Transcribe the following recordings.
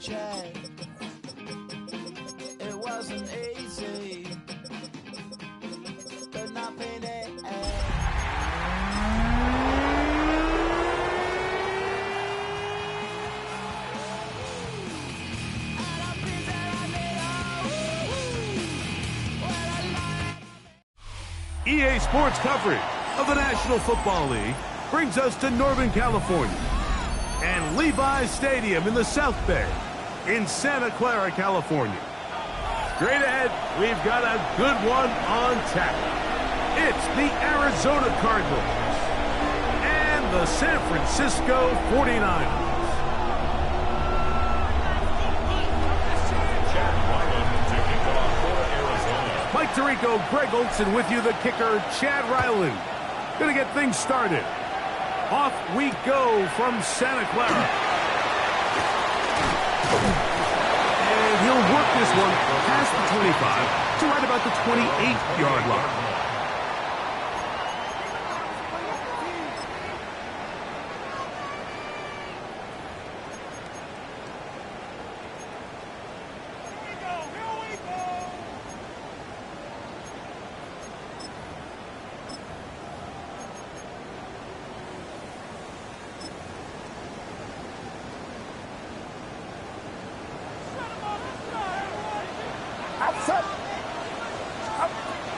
check. It wasn't easy, but nothing is. EA Sports coverage of the National Football League brings us to Northern California and Levi's Stadium in the South Bay in Santa Clara, California. Straight ahead, we've got a good one on tap. It's the Arizona Cardinals and the San Francisco 49ers. Mike Tirico, Greg Olson with you, the kicker, Chad Ryland. Gonna get things started. Off we go from Santa Clara. And he'll work this one past the 25 to right about the 28-yard line.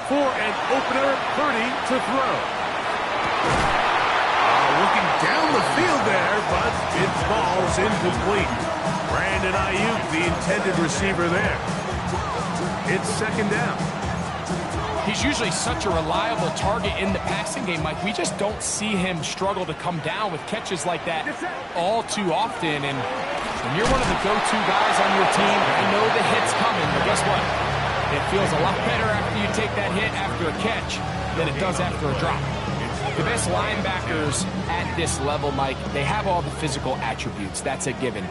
For an opener, Purdy to throw. Looking down the field there, but it falls incomplete. Brandon Ayuk, the intended receiver there. It's second down. He's usually such a reliable target in the passing game, Mike. We just don't see him struggle to come down with catches like that all too often. And when you're one of the go-to guys on your team, I know the hit's coming, but guess what? It feels a lot better after you take that hit after a catch than it does after a drop. The best linebackers at this level, Mike, they have all the physical attributes. That's a given.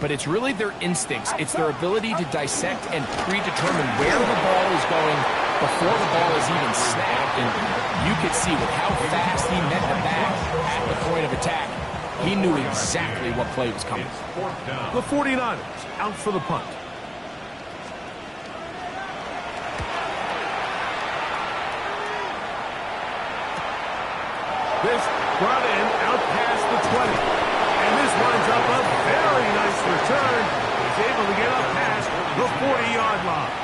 But it's really their instincts. It's their ability to dissect and predetermine where the ball is going before the ball is even snapped. And you could see with how fast he met the back at the point of attack, he knew exactly what play was coming. The 49ers out for the punt. This brought in out past the 20. And this winds up a very nice return. He's able to get up past the 40-yard line.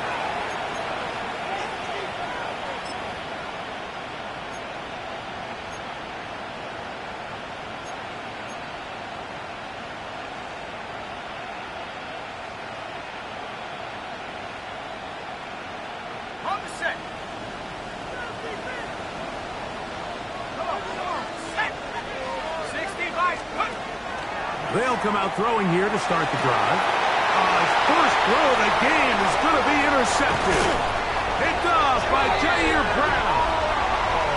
They'll come out throwing here to start the drive. His first throw of the game is going to be intercepted. Picked off by Jair Brown.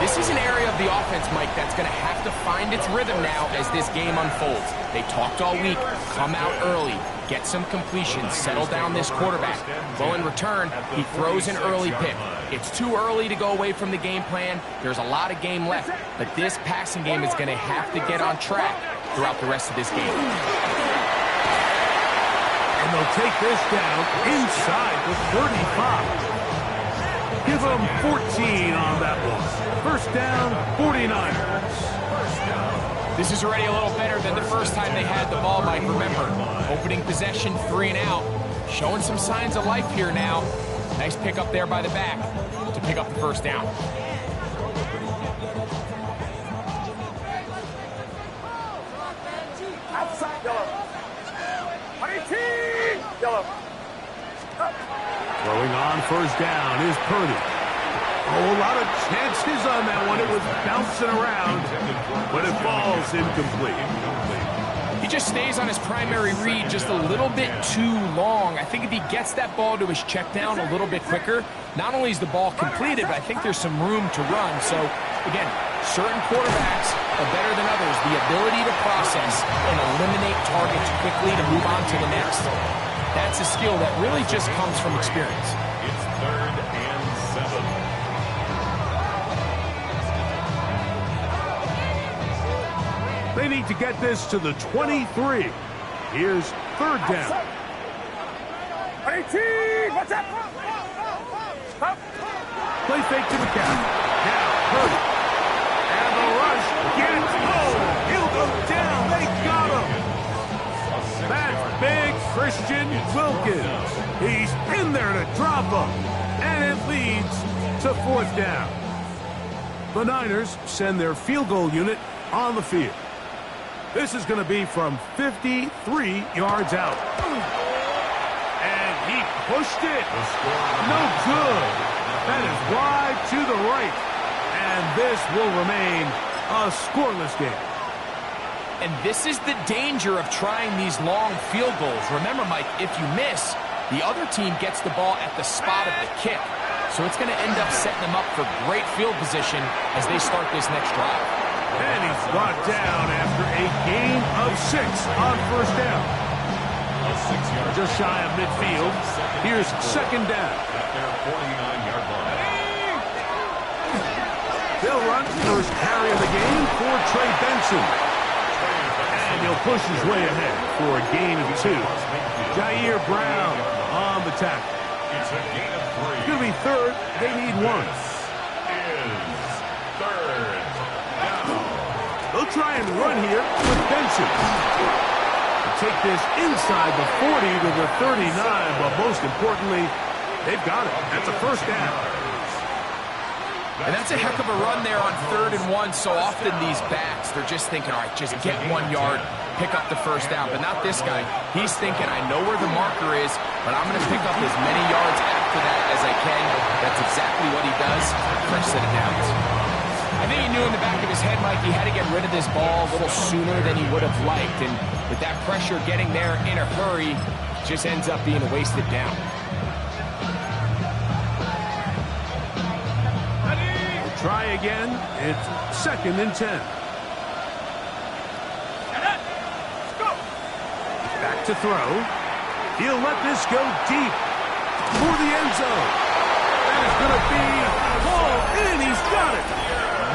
This is an area of the offense, Mike, that's going to have to find its rhythm now as this game unfolds. They talked all week, come out early, get some completions, settle down this quarterback. Well, in return, he throws an early pick. It's too early to go away from the game plan. There's a lot of game left, but this passing game is going to have to get on track throughout the rest of this game. And they'll take this down inside the 35. Give them 14 on that one. First down, 49ers. This is already a little better than the first time they had the ball, Mike. Remember, opening possession, 3 and out. Showing some signs of life here now. Nice pick up there by the back to pick up the first down. Throwing on first down is Purdy. Oh, a lot of chances on that one. It was bouncing around, but it falls incomplete. He just stays on his primary read just a little bit too long. I think if he gets that ball to his check down a little bit quicker, not only is the ball completed, but I think there's some room to run. So, again, certain quarterbacks are better than others. The ability to process and eliminate targets quickly to move on to the next. That's a skill that really just comes from experience. It's 3rd and 7. They need to get this to the 23. Here's 3rd down. Play fake to McCaffrey. Now, Purdy. And the rush gets he'll go down. They got him. That's big Christian Wilkins. He's in there to drop him. And it leads to 4th down. The Niners send their field goal unit on the field. This is going to be from 53 yards out. And he pushed it. No good. That is wide to the right. And this will remain a scoreless game. And this is the danger of trying these long field goals. Remember, Mike, if you miss, the other team gets the ball at the spot of the kick. So it's going to end up setting them up for great field position as they start this next drive. And he's brought down after a gain of 6 on 1st down. Just shy of midfield. Here's 2nd down. At their 49-yard line. They'll run first carry of the game for Trey Benson. And he'll push his way ahead for a gain of 2. Jair Brown on the tackle. It's a gain of 3. It's going to be 3rd. They need 1. Is 3rd down. They'll try and run here with Benson. Take this inside the 40 to the 39, but most importantly, they've got it. That's a 1st down. And that's a heck of a run there on 3rd and 1. So often these backs, they're just thinking, all right, just get 1 yard, pick up the 1st down. But not this guy. He's thinking, I know where the marker is, but I'm going to pick up as many yards after that as I can. That's exactly what he does. Fresh set of downs. I think he knew in the back of his head, Mike, he had to get rid of this ball a little sooner than he would have liked. And with that pressure getting there in a hurry, just ends up being a wasted down. Try again. It's 2nd and 10. Back to throw. He'll let this go deep for the end zone. That is going to be hauled in. He's got it.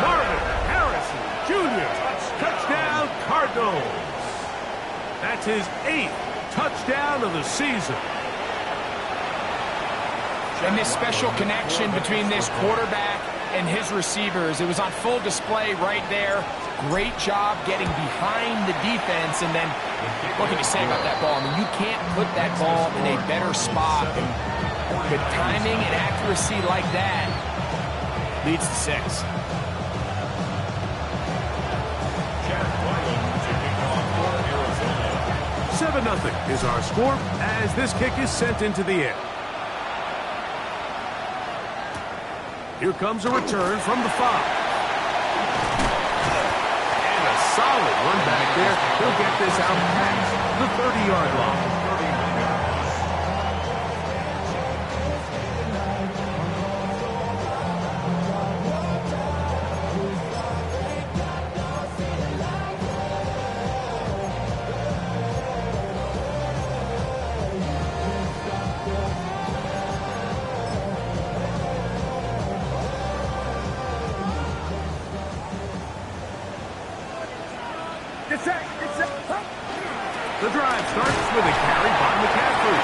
Marvin Harrison Jr. Touchdown Cardinals. That's his 8th touchdown of the season. And this special connection between this quarterback and his receivers, it was on full display right there. Great job getting behind the defense. And then, what can you say about that ball? I mean, you can't put that ball in a better spot. And good timing and accuracy like that leads to 6. 7-0 is our score as this kick is sent into the air. Here comes a return from the 5. And a solid run back there. He'll get this out past the 30-yard line. The drive starts with a carry by McCaffrey.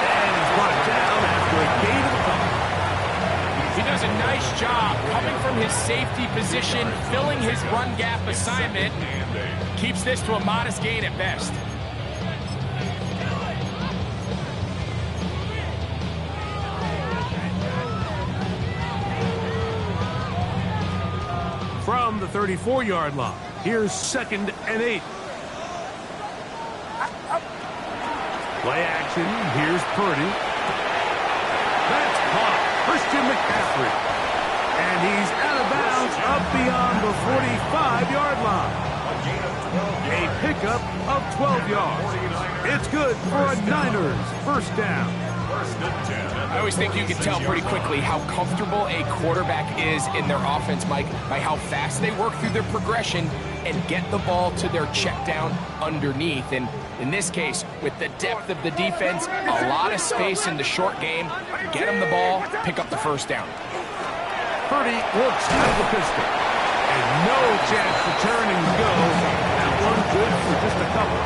And he's brought down after a gain of a couple. He does a nice job coming from his safety position, filling his run gap assignment. Keeps this to a modest gain at best. From the 34-yard line, here's 2nd and 8. Play action. Here's Purdy. That's caught. Christian McCaffrey. And he's out of bounds up beyond the 45-yard line. A pickup of 12 yards. It's good for a Niners 1st down. I always think you can tell pretty quickly how comfortable a quarterback is in their offense, Mike, by how fast they work through their progression and get the ball to their check down underneath. And in this case, with the depth of the defense, a lot of space in the short game, get them the ball, pick up the 1st down. Purdy works out of the pistol. And no chance to turn and go. That one good for just a couple.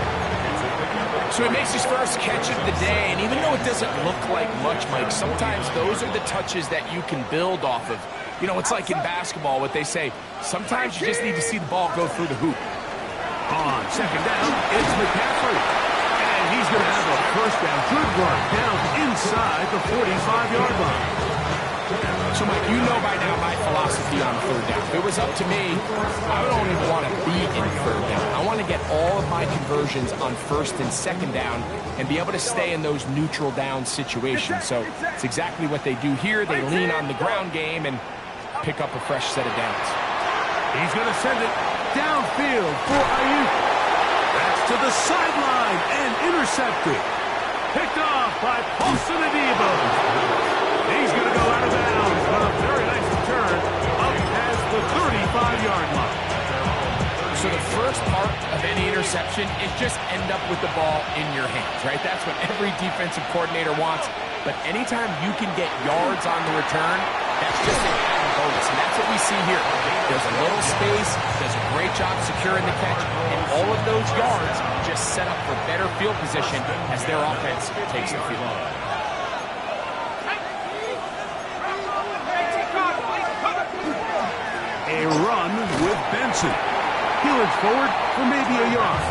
So he makes his first catch of the day, and even though it doesn't look like much, Mike, sometimes those are the touches that you can build off of. You know, it's like in basketball, what they say, sometimes you just need to see the ball go through the hoop. On second down, it's McCaffrey. And he's going to have a first down. Good run down inside the 45-yard line. So, Mike, you know by now my philosophy on third down. If it was up to me, I don't even want to be in third down. I want to get all of my conversions on first and second down and be able to stay in those neutral down situations. So it's exactly what they do here. They lean on the ground game and pick up a fresh set of downs. He's going to send it downfield for Ayuk. That's to the sideline and intercepted. Picked off by Paulson Adebo. He's going to go out of bounds, but a very nice return up past the 35-yard line. So the first part of any interception is just end up with the ball in your hands, right? That's what every defensive coordinator wants. But anytime you can get yards on the return, that's just an added bonus. And that's what we see here. There's a little space, does a great job securing the catch, and all of those yards just set up for better field position as their offense takes the field. A run with Benson. He looks forward for maybe a yard.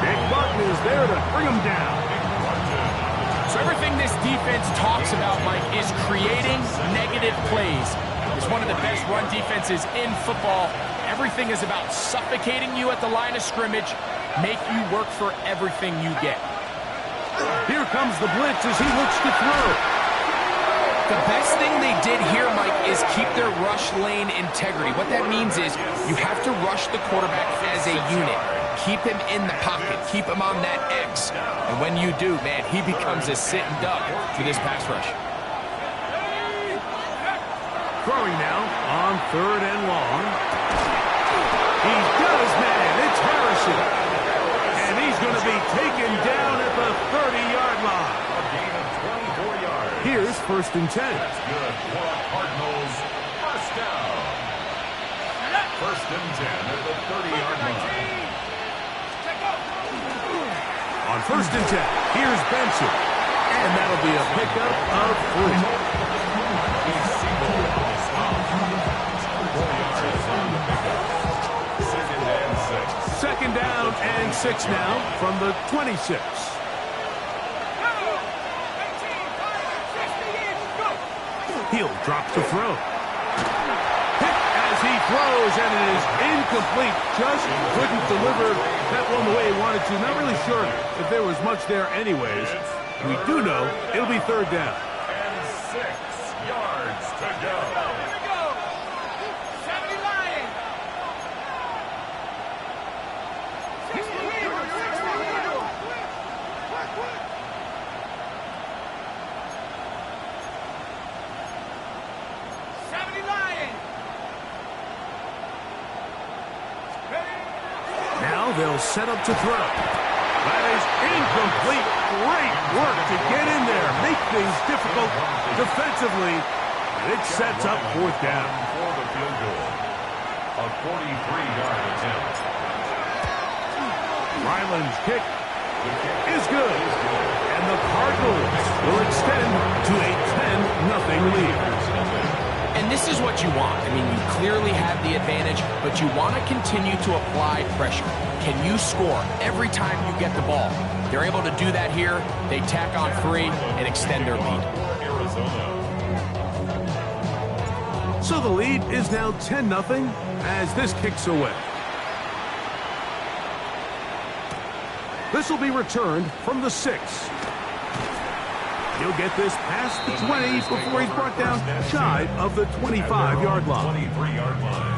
Nick Barton is there to bring him down. So everything this defense talks about, Mike, is creating negative plays. It's one of the best run defenses in football. Everything is about suffocating you at the line of scrimmage, make you work for everything you get. Here comes the blitz as he looks to throw. The best thing they did here, Mike, is keep their rush lane integrity. What that means is you have to rush the quarterback as a unit. Keep him in the pocket. Keep him on that X. And when you do, man, he becomes a sitting duck for this pass rush. Throwing now on third and long. He does, man. It's Harrison. And he's going to be taken down at the 30-yard line. A gain of 24 yards. Here's first and 10. That's good for Cardinals. First down. First and 10 at the 30-yard line. On first and 10, here's Benson. And that'll be a pickup of 3. Second down and 6 now from the 26. Hill drops to throw. Hit as he throws, and it is incomplete. Just couldn't deliver that one the way he wanted to. Not really sure if there was much there anyways. We do know it'll be third down. And 6 yards to go. Now they'll set up to throw. That is incomplete. Great work to get in there. Make things difficult defensively. And it sets up fourth down. For the field goal. A 43-yard attempt. Ryland's kick is good. And the Cardinals will extend to a 10-0 lead. And this is what you want. I mean, you clearly have the advantage, but you want to continue to apply pressure. Can you score every time you get the ball? They're able to do that here. They tack on 3 and extend their lead. So the lead is now 10-0 as this kicks away. This will be returned from the 6. He'll get this past the 20 before he's brought down shy of the 25-yard line. 23-yard line.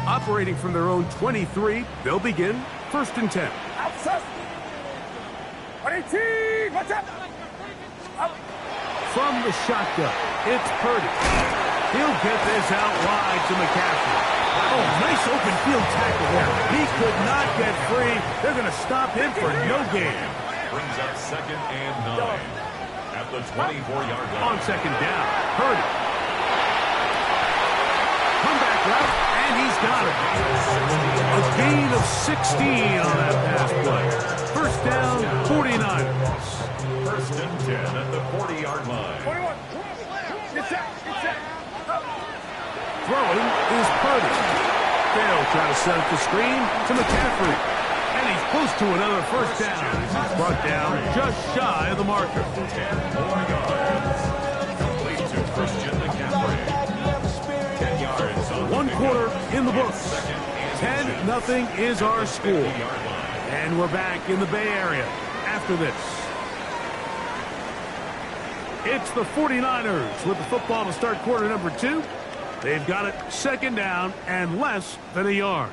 Operating from their own 23, they'll begin first and 10. From the shotgun, it's Purdy. He'll get this out wide to McCaffrey. Oh, nice open field tackle there. He could not get free. They're going to stop him for no gain. Brings up 2nd and 9 at the 24-yard line. On 2nd down, Purdy. Comeback route, and he's got it. A gain of 16 on that pass play. First down, 49ers. 1st and 10 at the 40-yard line. Throwing is Purdy. They'll try to set up the screen to McCaffrey. And he's close to another first down. He's brought down just shy of the marker. 10 more yards. Complete to Christian McCaffrey. 10 yards on 1 quarter in the books. 10-0 is our score. And we're back in the Bay Area after this. It's the 49ers with the football to start quarter number 2. They've got it 2nd down and less than a yard.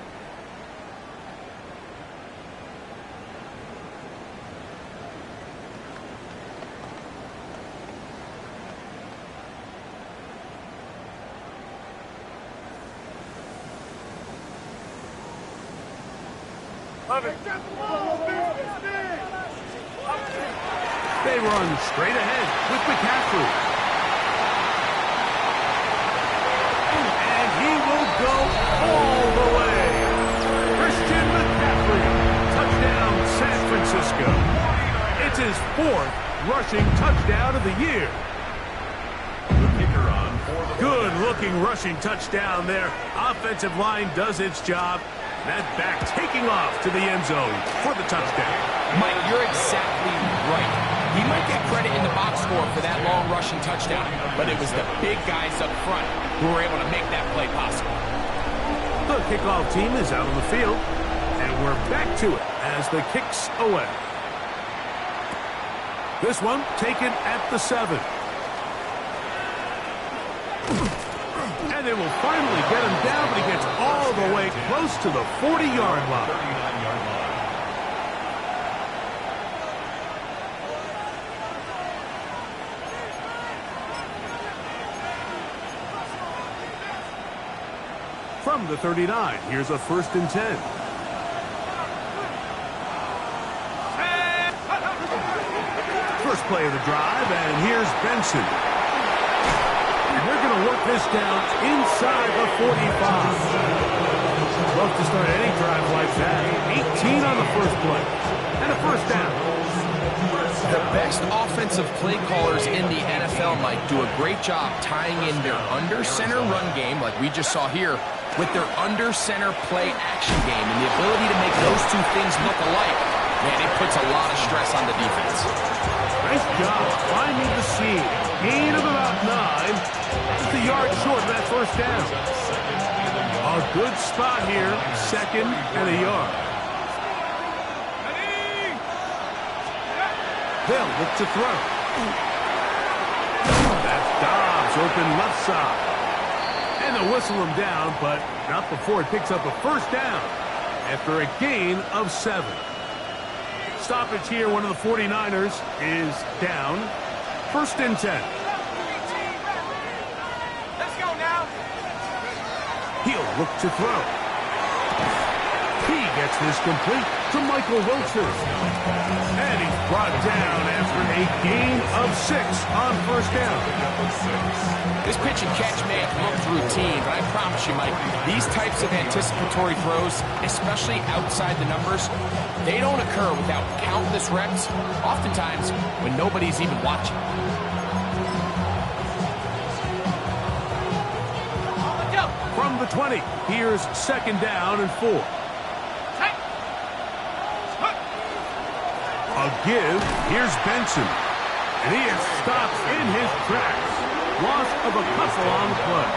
They run straight ahead with McCaffrey. And he will go all the way. Christian McCaffrey. Touchdown, San Francisco. It's his 4th rushing touchdown of the year. Good-looking rushing touchdown there. Offensive line does its job. That back taking off to the end zone for the touchdown. Mike, you're exactly right. He might get credit in the box score for that long rushing touchdown, but it was the big guys up front who were able to make that play possible. The kickoff team is out on the field, and we're back to it as the kick's away. This one taken at the 7. And they will finally get him down, but he gets all the way close to the 40-yard line. 39-yard line. From the 39, here's a 1st and 10. First play of the drive, and here's Benson. And they're going to work this down inside the 45. Love to start any drive like that. 18 on the first play. And a first down. The best offensive play callers in the NFL, Mike, do a great job tying in their under-center run game, like we just saw here, with their under-center play action game. And the ability to make those two things look alike, man, it puts a lot of stress on the defense. Nice job finding the seam. Gain of about 9. Just a yard short of that first down. A good spot here. 2nd and a yard. They'll look to throw. That's Dobbs open left side. And they'll whistle him down, but not before he picks up a first down after a gain of 7. Stoppage here, one of the 49ers is down. 1st and 10. Let's go now. He'll look to throw. He gets this complete to Michael Wilson. And he's brought down after a gain of 6 on first down. This pitch and catch may have looked routine, but I promise you, Mike, these types of anticipatory throws, especially outside the numbers, they don't occur without countless reps, oftentimes when nobody's even watching. From the 20, here's 2nd down and 4. A give, here's Benson. And he is stopped in his tracks. Loss of a couple on the play.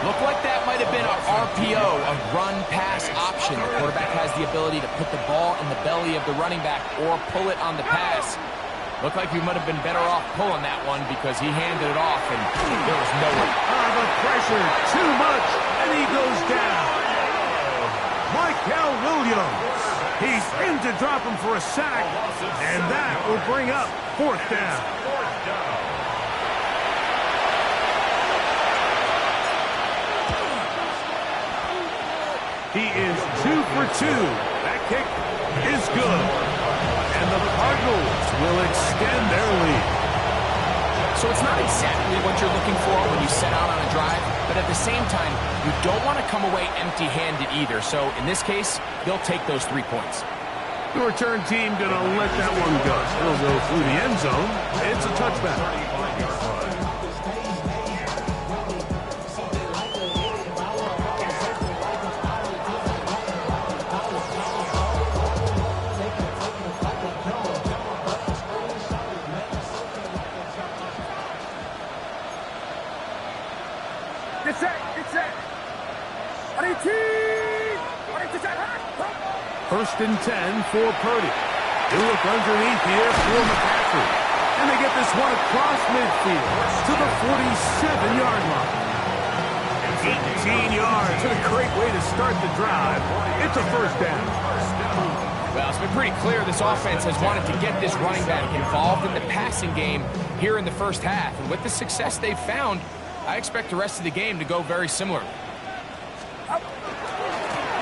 Looked like that might have been an RPO, a run-pass option. The quarterback has the ability to put the ball in the belly of the running back or pull it on the pass. Looked like he might have been better off pulling that one because he handed it off and there was no way. The pressure, too much, and he goes down. Michael Williams. He's in to drop him for a sack, and that will bring up 4th down. He is 2 for 2. That kick is good. And the Cardinals will extend their lead. So it's not exactly what you're looking for when you set out on a drive, but at the same time, you don't want to come away empty-handed either. So in this case, they'll take those 3 points. The return team going to let that one go. It'll go through the end zone. It's a touchback. First and 10 for Purdy. They look underneath here for McCaffrey. And they get this one across midfield to the 47-yard line. 18 yards. And a great way to start the drive. It's a first down. Well, it's been pretty clear this offense has wanted to get this running back involved in the passing game here in the first half. And with the success they've found, I expect the rest of the game to go very similar.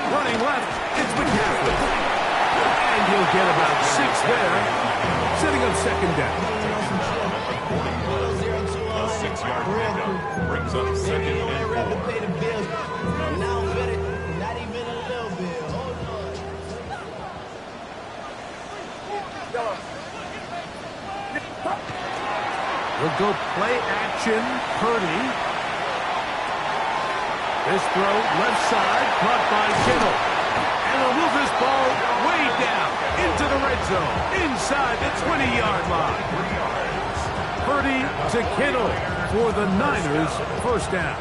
Running left, it's McCaffrey. And he'll get about 6 there, setting up second down. A 6-yard pickup brings up second and 4. We'll go play action, Purdy. This throw, left side, caught by Kittle. And they'll move this ball way down into the red zone, inside the 20-yard line. Purdy to Kittle for the Niners, first down.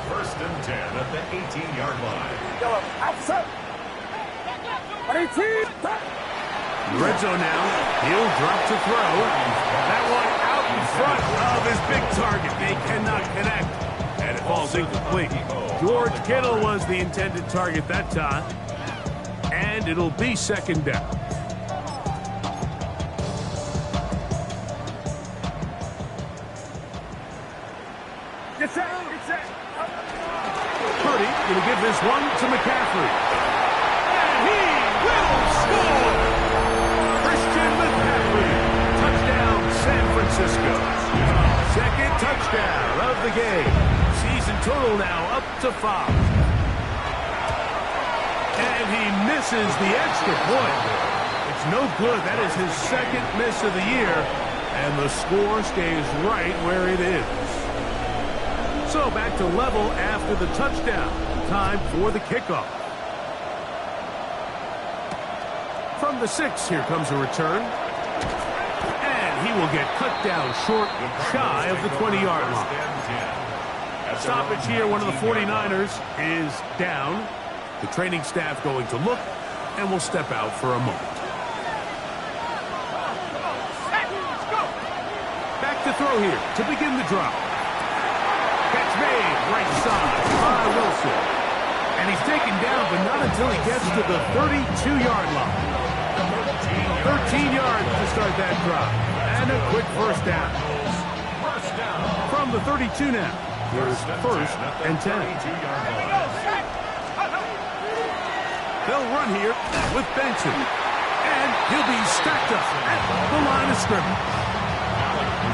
First and 10 at the 18-yard line. Red zone now. He'll drop to throw. That one out in front of his big target. They cannot connect. And it falls incomplete. George Kittle was the intended target that time. And it'll be second down. Purdy going to give this one to McCaffrey. And he will score! Christian McCaffrey. Touchdown, San Francisco. Second touchdown of the game. Season total now up to 5. And he misses the extra point. It's no good. That is his second miss of the year. And the score stays right where it is. So back to level after the touchdown. Time for the kickoff. From the 6, here comes a return. And he will get cut down short, shy of the 20-yard line. Stoppage here, one of the 49ers is down. The training staff going to look, and will step out for a moment. Back to throw here to begin the drive. Catch made, right side by Wilson. And he's taken down, but not until he gets to the 32-yard line. 13 yards to start that drive. And a quick first down. From the 32 now. Here's first and 10. They'll run here with Benson. And he'll be stacked up at the line of scrimmage.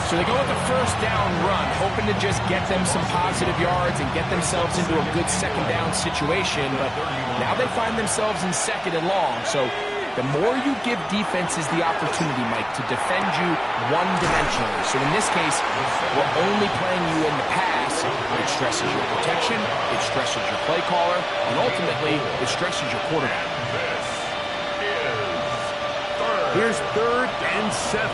So they go with the first down run, hoping to just get them some positive yards and get themselves into a good second down situation. But now they find themselves in second and long. So the more you give defenses the opportunity, Mike, to defend you one-dimensionally. So in this case, we're only playing you in the pass. It stresses your protection, it stresses your play caller, and ultimately, it stresses your quarterback. Here's third and 7.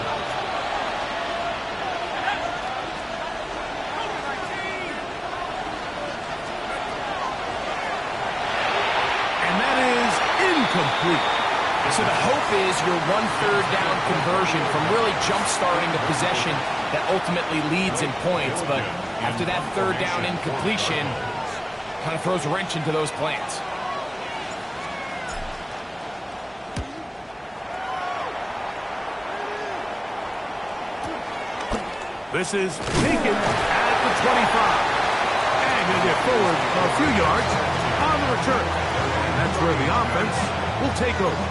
And that is incomplete. So the hope is your 1/3 down conversion from really jump-starting the possession that ultimately leads in points. But after that third down incompletion, kind of throws a wrench into those plans. This is taken at the 25. And he'll get forward a few yards on the return. where the offense will take over.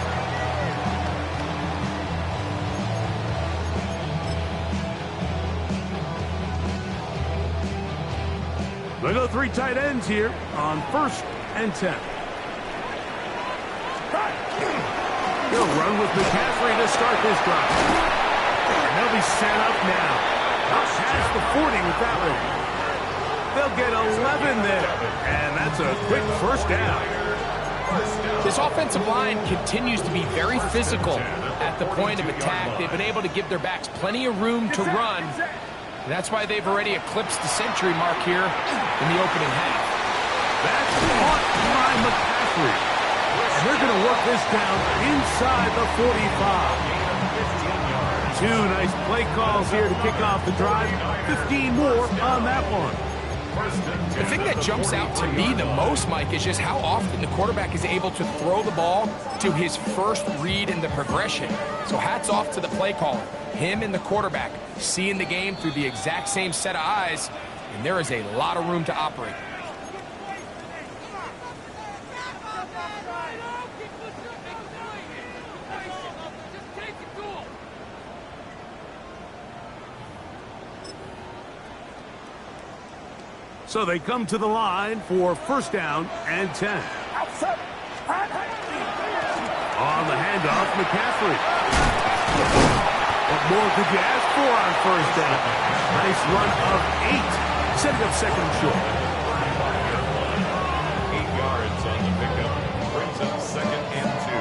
They go three tight ends here on 1st and 10. He'll run with McCaffrey to start this drive. And they'll be set up now. Up past the 40 with that one. They'll get 11 there. And that's a quick first down. This offensive line continues to be very physical at the point of attack. They've been able to give their backs plenty of room to run. And that's why they've already eclipsed the century mark here in the opening half. That's caught by McCaffrey. And they're going to work this down inside the 45. 2 nice play calls here to kick off the drive. 15 more on that one. The thing that jumps out to me the most, Mike, is just how often the quarterback is able to throw the ball to his first read in the progression. So hats off to the play caller. Him and the quarterback seeing the game through the exact same set of eyes, and there is a lot of room to operate. So they come to the line for 1st down and 10. On the handoff, McCaffrey. What more could you ask for on 1st down? Nice run of 8. Setting up 2nd and short. 8 yards on the pickup. Brings up 2nd and 2.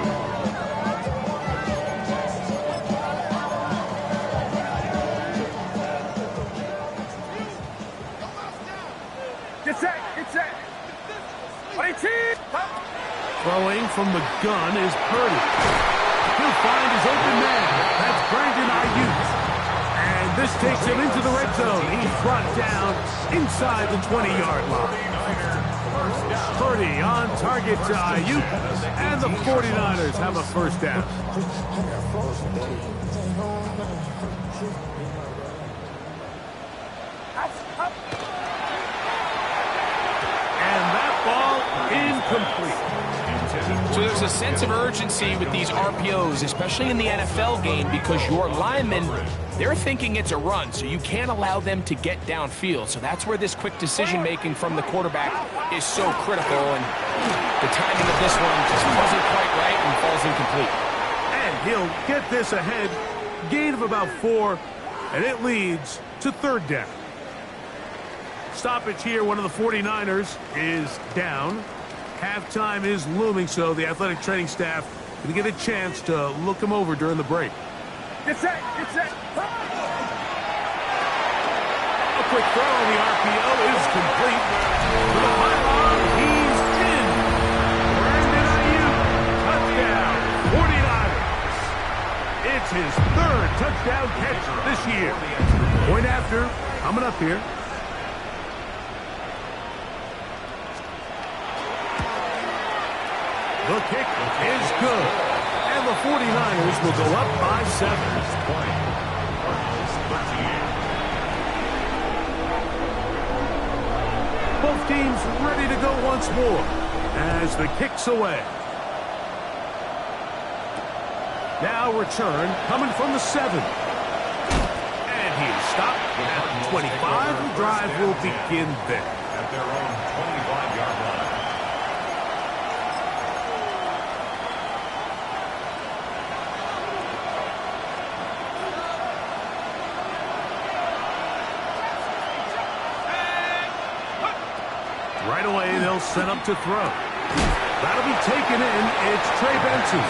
Get set. Throwing from the gun is Purdy. He'll find his open man. That's Brandon Ayuk. And this takes him into the red zone. He's brought down inside the 20-yard line. Purdy on target to Ayuk. And the 49ers have a 1st down. Incomplete. So there's a sense of urgency with these RPOs, especially in the NFL game, because your linemen, they're thinking it's a run, so you can't allow them to get downfield. So that's where this quick decision-making from the quarterback is so critical, and the timing of this one just wasn't quite right and falls incomplete. And he'll get this ahead, gain of about 4, and it leads to 3rd down. Stoppage here, one of the 49ers is down. Halftime is looming, so the athletic training staff going to get a chance to look him over during the break. Get set. A quick throw on the RPO is complete. With a pylon, he's in. Brandon Ayuk, touchdown, 49ers. It's his 3rd touchdown catch this year. Point after, coming up here. The kick is good. And the 49ers will go up by 7. Both teams ready to go once more as the kick's away. Now return coming from the 7. And he is stopped at the 25. The drive will begin there. At their own 25-yard line. Right away, they'll set up to throw. That'll be taken in. It's Trey Benson.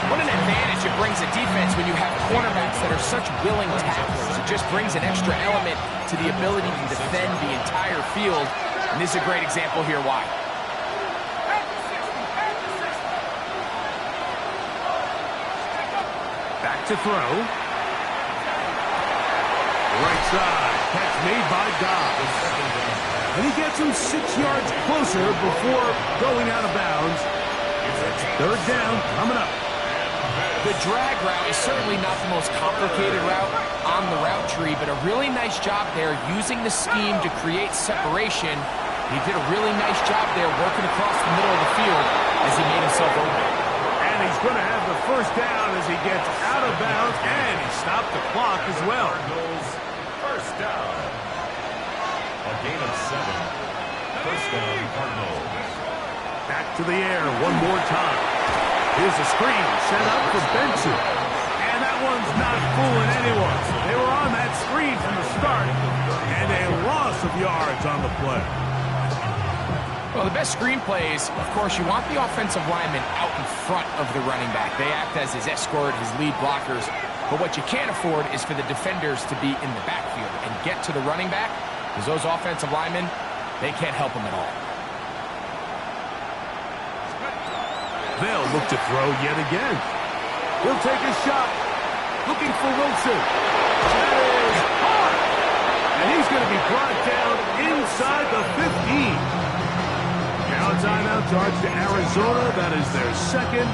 What an advantage it brings a defense when you have cornerbacks that are such willing tacklers. It just brings an extra element to the ability to defend the entire field. And this is a great example here why. Back to throw. Right side. Catch made by Dobbs. And he gets him 6 yards closer before going out of bounds. It's 3rd down coming up. The drag route is certainly not the most complicated route on the route tree, but a really nice job there using the scheme to create separation. He did a really nice job there working across the middle of the field as he made himself open. And he's going to have the first down as he gets out of bounds, and he stopped the clock as well. Cardinals, first down. A gain of 7. First down, Cardinals. Back to the air one more time. Here's a screen set up for Benson. And that one's not fooling anyone. They were on that screen from the start, and a loss of yards on the play. Well, the best screen plays, of course, you want the offensive lineman out in front of the running back. They act as his escort, his lead blockers. But what you can't afford is for the defenders to be in the backfield and get to the running back, because those offensive linemen, they can't help him at all. They'll look to throw yet again. He'll take a shot. Looking for Wilson. That is hard. And he's going to be brought down inside the 15. Now a timeout charge to Arizona. That is their second.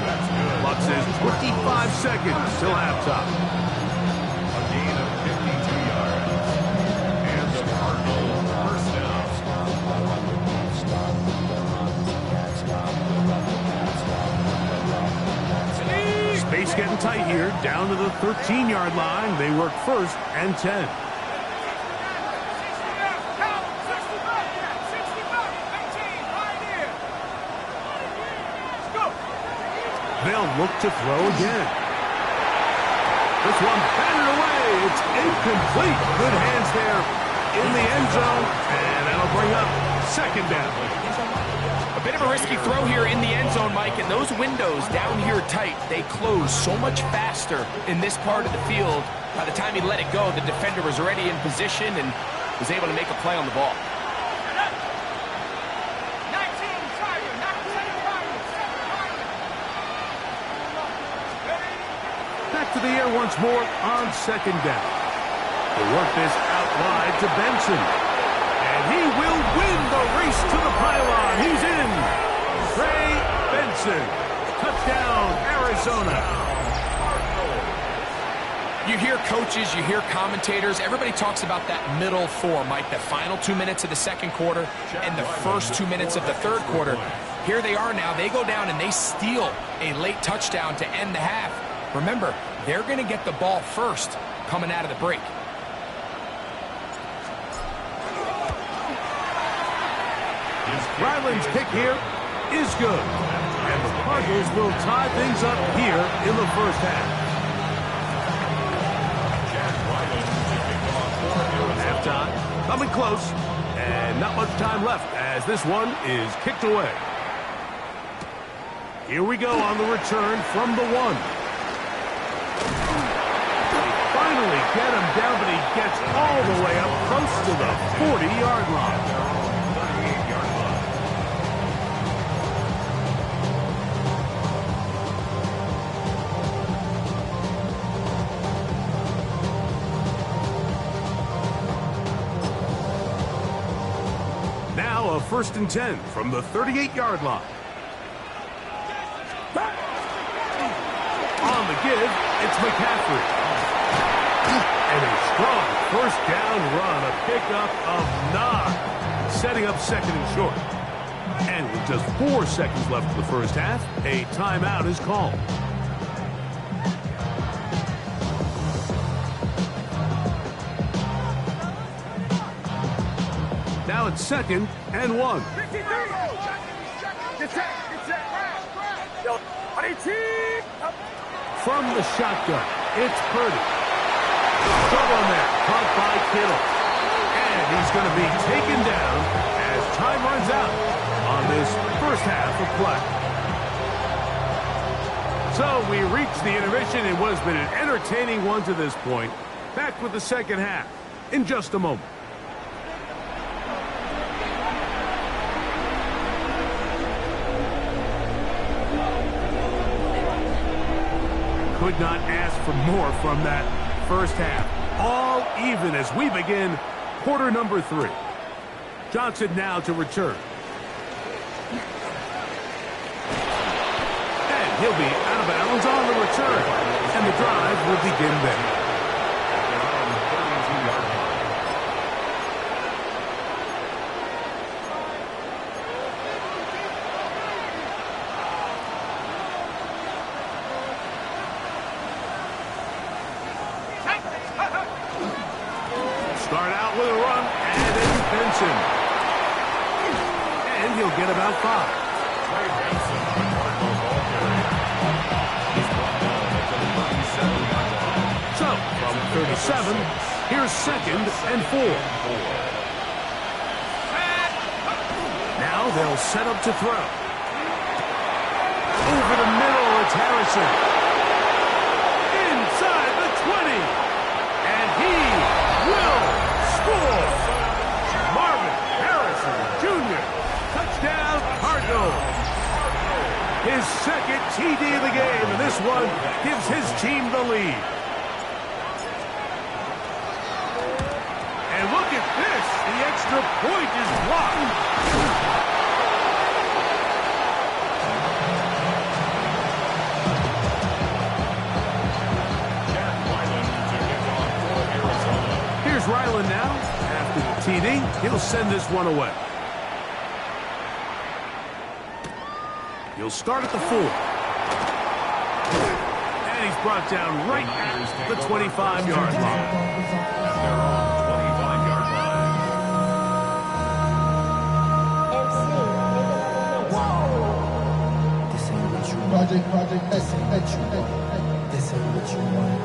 Clock says 25 seconds till halftime. A gain of 52 yards. And the Cardinals first down. Space getting tight here. Down to the 13-yard line. They work first and 10. They'll look to throw again. This one batted away. It's incomplete. Good hands there in the end zone. And that'll bring up second down. A bit of a risky throw here in the end zone, Mike, and those windows down here tight, they close so much faster in this part of the field. By the time he let it go, the defender was already in position and was able to make a play on the ball. Back to the air once more on second down. They work this out wide to Benson. And he will win the race to the pylon. He's in. Trey Benson. Touchdown, Arizona. You hear coaches, you hear commentators, everybody talks about that middle four, Mike, the final 2 minutes of the second quarter and the first 2 minutes of the third quarter. Here they are now. They go down and they steal a late touchdown to end the half. Remember, they're going to get the ball first coming out of the break. Ryland's kick here is good. And the Cardinals will tie things up here in the first half. Halftime, coming close, and not much time left as this one is kicked away. Here we go on the return from the 1. Finally get him down, but he gets all the way up close to the 40-yard line. Now a 1st and 10 from the 38-yard line. On the give, it's McCaffrey. And a strong first down run, a pickup of 9, setting up second and short. And with just 4 seconds left in the first half, a timeout is called. Now it's 2nd and 1. From the shotgun, it's Purdy. Trouble there, caught by Kittle. And he's going to be taken down as time runs out on this first half of play. So we reached the intermission. It has been an entertaining one to this point. Back with the second half in just a moment. Could not ask for more from that first half. All even as we begin quarter number 3. Johnson now to return. And he'll be out of bounds on the return. And the drive will begin there. start out with a run, and then Benson. And he'll get about 5. Trey Benson on the Cardinals ball carrier. He's brought down at the 37-yard line. So, from 37, here's 2nd and 4. Now they'll set up to throw. Over the middle, it's Harrison. Inside the 20. And he will score. Marvin Harrison Jr. Touchdown, Cardinals. His 2nd TD of the game, and this one gives his team the lead. And look at this. The extra point is blocked. Here's Ryland now. After the TD, he'll send this one away. He'll start at the 4. And he's brought down right at the 25-yard line. At their own 25-yard line. This ain't what you want. Project, this ain't what you want. This ain't what you want.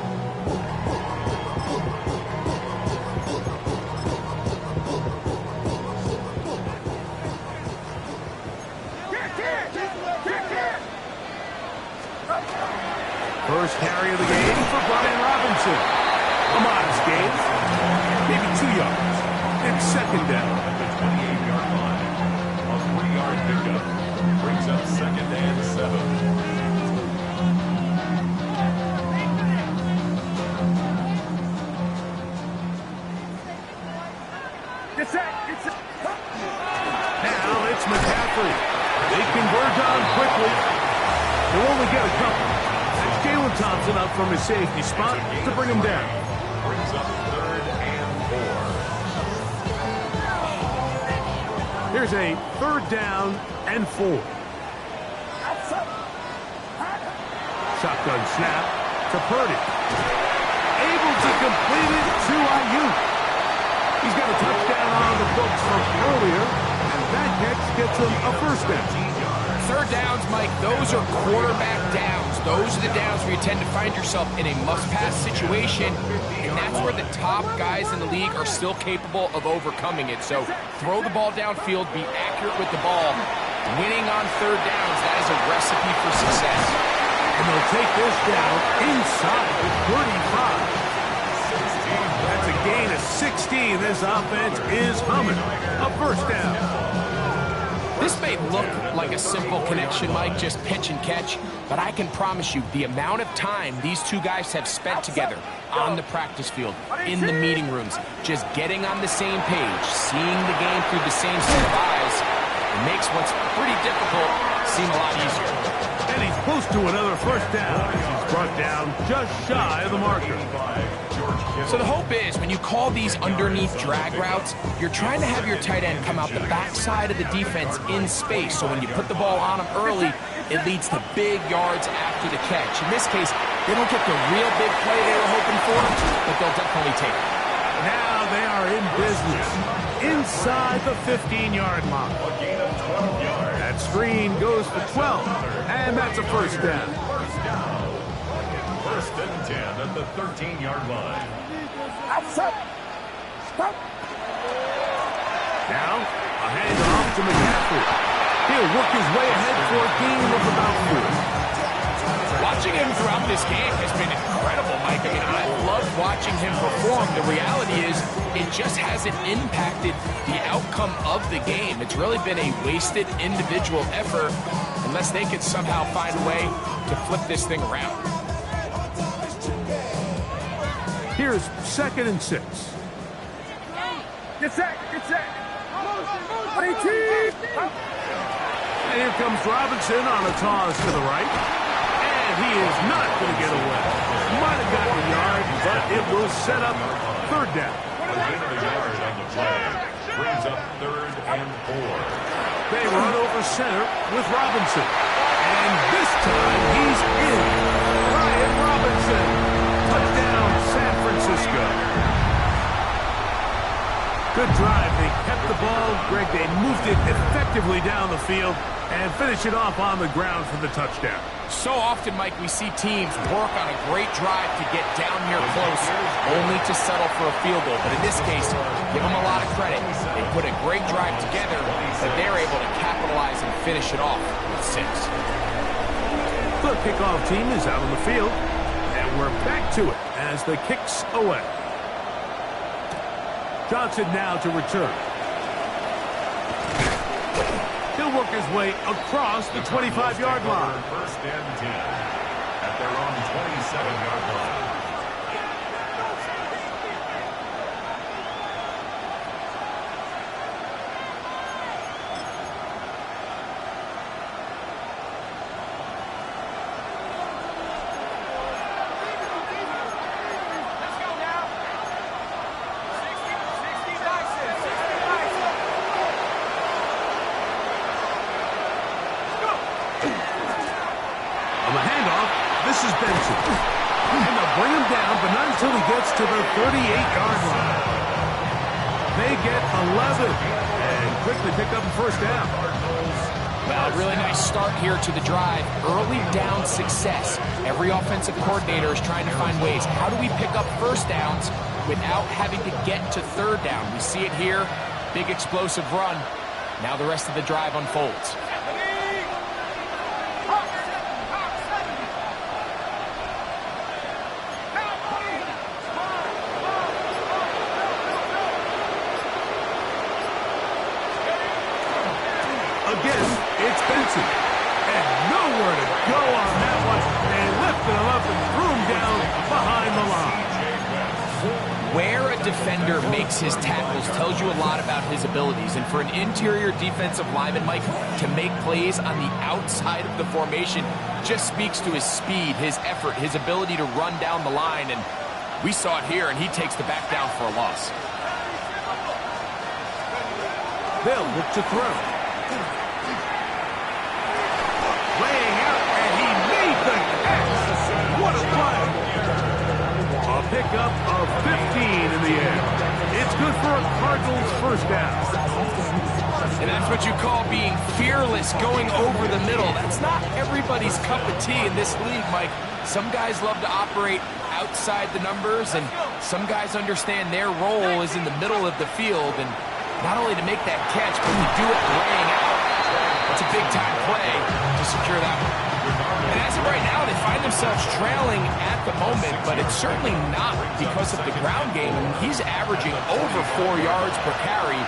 First carry of the game for Brian Robinson. A modest gain, maybe 2 yards. And 2nd down. At the 28-yard line. A 3-yard pickup. Brings up 2nd and 7. Now it's McCaffrey. They converge on quickly. They'll only get a couple. That's Jalen Thompson up from his safety spot to bring him down. Brings up 3rd and 4. Here's a 3rd down and 4. Shotgun snap to Purdy. Able to complete it to Ayuk. He's got a touchdown on the books from earlier, and that catch gets him a 1st down. 3rd downs, Mike, those are quarterback downs. Those are the downs where you tend to find yourself in a must-pass situation, and that's where the top guys in the league are still capable of overcoming it. So throw the ball downfield, be accurate with the ball. Winning on 3rd downs, that is a recipe for success. And they'll take this down inside the 35. That's a gain of 16. This offense is humming. A 1st down. This may look like a simple connection, Mike, just pitch and catch, but I can promise you the amount of time these two guys have spent together on the practice field, in the meeting rooms, just getting on the same page, seeing the game through the same set of eyes, it makes what's pretty difficult seem a lot easier. And he's close to another 1st down. He's brought down just shy of the marker. So the hope is when you call these underneath drag routes, you're trying to have your tight end come out the backside of the defense in space. So when you put the ball on him early, it leads to big yards after the catch. In this case, they don't get the real big play they were hoping for, but they'll definitely take it. Now they are in business inside the 15-yard line. A gain of 12 yards. That screen goes for 12, and that's a 1st down. 1st down. 1st and 10 at the 13-yard line. Now, a handoff to McCaffrey. He'll work his way ahead for a gain of about 4. Watching him throughout this game has been incredible, Mike. I mean, I've loved watching him perform. The reality is it just hasn't impacted the outcome of the game. It's really been a wasted individual effort unless they could somehow find a way to flip this thing around. Here's 2nd and 6. Get set. And here comes Robinson on a toss to the right. And he is not going to get away. Might have gotten a yard, but it will set up 3rd down. A gain of a yard on the play. Brings up 3rd and 4. They run over center with Robinson. And this time he's in. Brian Robinson. Touchdown, San Francisco. Good drive. They kept the ball. Greg, they moved it effectively down the field and finish it off on the ground for the touchdown. So often, Mike, we see teams work on a great drive to get down here close, only to settle for a field goal. But in this case, give them a lot of credit. They put a great drive together, but they're able to capitalize and finish it off with 6. The kickoff team is out on the field, and we're back to it as the kick's away. Johnson now to return. He'll work his way across the 25-yard line. First and 10 at their own 27-yard line. On the handoff, this is Benson. And they'll bring him down, but not until he gets to the 38-yard line. They get 11 and quickly pick up a first down. Well, really nice start here to the drive. Early down success. Every offensive coordinator is trying to find ways. How do we pick up first downs without having to get to third down? We see it here. Big explosive run. Now the rest of the drive unfolds. Again, it's Benson. And nowhere to go on that one. They lifted him up and threw him down behind the line. Where a defender makes his tackles tells you a lot about his abilities. And for an interior defensive lineman, Mike, to make plays on the outside of the formation just speaks to his speed, his effort, his ability to run down the line. And we saw it here, and he takes the back down for a loss. They'll look to throw. Laying out, and he made the catch. What a play. A pickup of 15 in the air. It's good for a Cardinals first down. And that's what you call being fearless, going over the middle. That's not everybody's cup of tea in this league, Mike. Some guys love to operate outside the numbers, and some guys understand their role is in the middle of the field, and not only to make that catch, but to do it laying out. It's a big-time play to secure that one. And as of right now, they find themselves trailing at the moment, but it's certainly not because of the ground game. I mean, he's averaging over 4 yards per carry.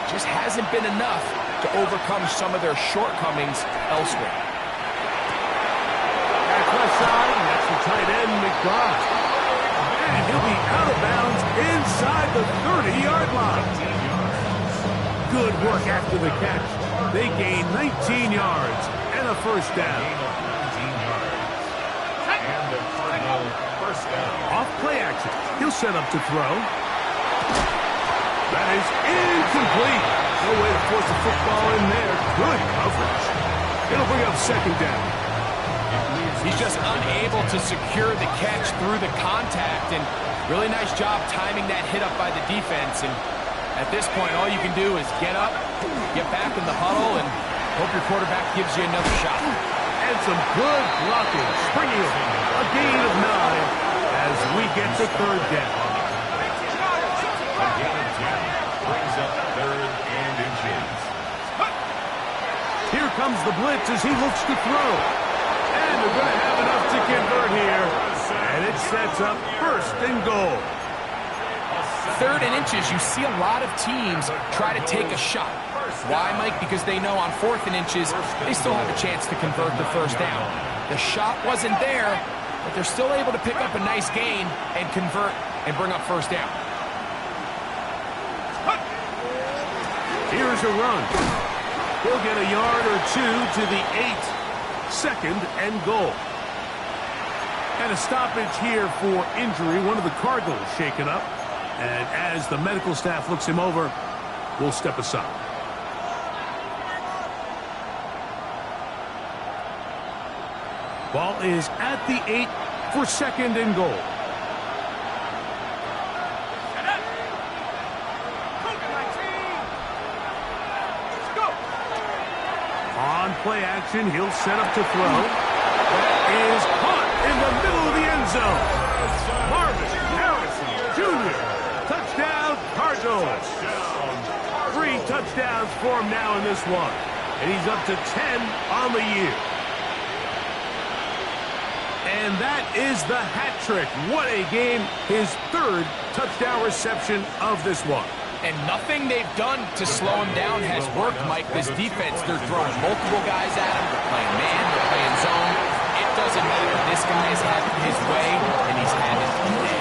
Just hasn't been enough to overcome some of their shortcomings elsewhere. Back left side, and that's the tight end, McBride. And he'll be out of bounds inside the 30-yard line. Good work after the catch. They gain 19 yards and a first down. And the Cardinal first down. Off play action. He'll set up to throw. That is incomplete. No way to force the football in there. Good coverage. It'll bring up second down. He's just unable to secure the catch through the contact, and really nice job timing that hit up by the defense. And at this point, all you can do is get up, get back in the huddle, and hope your quarterback gives you another shot. And some good blocking. Springing a gain of 9 as we get to third down. A gain of 10 brings up third and inches. Here comes the blitz as he looks to throw. And they're going to have enough to convert here. And it sets up first and goal. Third and inches, you see a lot of teams try to take a shot. Why, Mike? Because they know on fourth and inches, they still have a chance to convert the first down. The shot wasn't there, but they're still able to pick up a nice gain and convert and bring up first down. Here's a run. He'll get a yard or two to the 8. Second and goal. And a stoppage here for injury. One of the Cardinals shaken up. And as the medical staff looks him over, we'll step aside. Ball is at the 8 for second and goal. play action. He'll set up to throw. That is caught in the middle of the end zone. Marvin Harrison Jr. Touchdown, Cardinals. 3 touchdowns for him now in this one. And he's up to 10 on the year. And that is the hat trick. What a game. His 3rd touchdown reception of this one. And nothing they've done to slow him down has worked, Mike. This defense, they're throwing multiple guys at him. They're playing man, they're playing zone. It doesn't matter. This guy has had his way, and he's had his day.